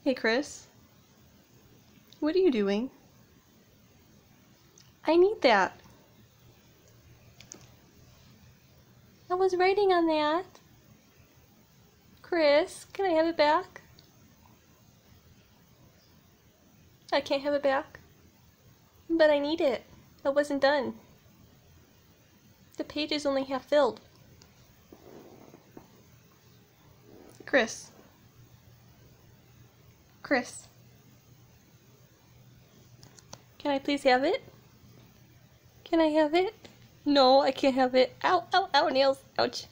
Hey, Chris. What are you doing? I need that. I was writing on that. Chris, can I have it back? I can't have it back. But I need it. I wasn't done. The page is only half filled. Chris. Chris. Can I please have it? Can I have it? No, I can't have it. Ow, ow, ow, nails. Ouch.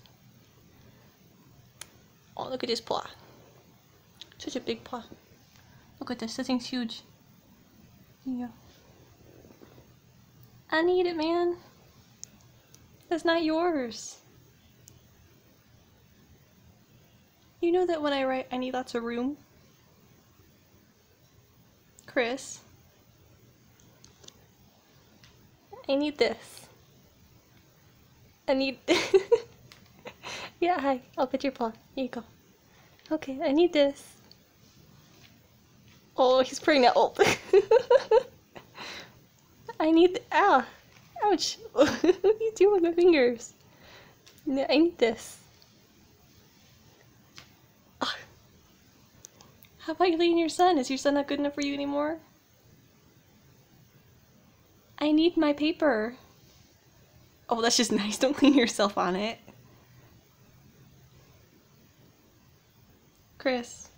Oh, look at this paw. Such a big paw. Look at this. This thing's huge. Yeah. I need it, man. That's not yours. You know that when I write, I need lots of room? Chris. I need this. I need... Yeah, hi. I'll put your paw. Here you go. Okay, I need this. Oh, he's pregnant. Oh. I need... Ah! Ouch! What are you doing with my fingers? No, I need this. Ah. How about you leaving your son? Is your son not good enough for you anymore? I need my paper. Oh, that's just nice. Don't clean yourself on it. Chris.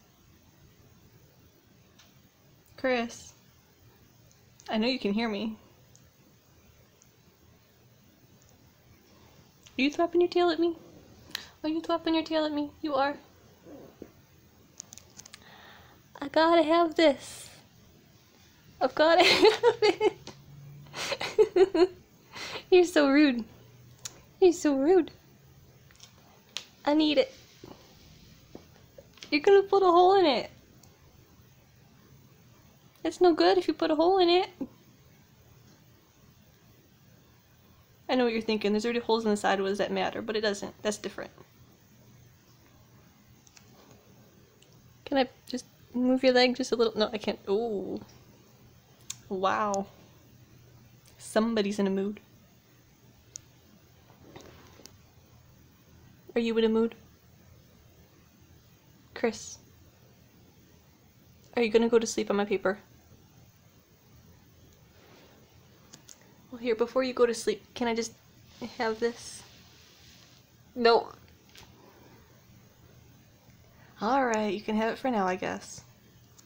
Chris. I know you can hear me. Are you thropping your tail at me? Are you thropping your tail at me? You are. I gotta have this. I've gotta have it. You're so rude. You're so rude. I need it. You're gonna put a hole in it. It's no good if you put a hole in it. I know what you're thinking. There's already holes in the side. What does that matter? But it doesn't. That's different. Can I just move your leg just a little? No, I can't. Oh. Wow. Somebody's in a mood. Are you in a mood? Chris. Are you gonna go to sleep on my paper? Well, here, before you go to sleep, can I just have this? No. Alright, you can have it for now, I guess.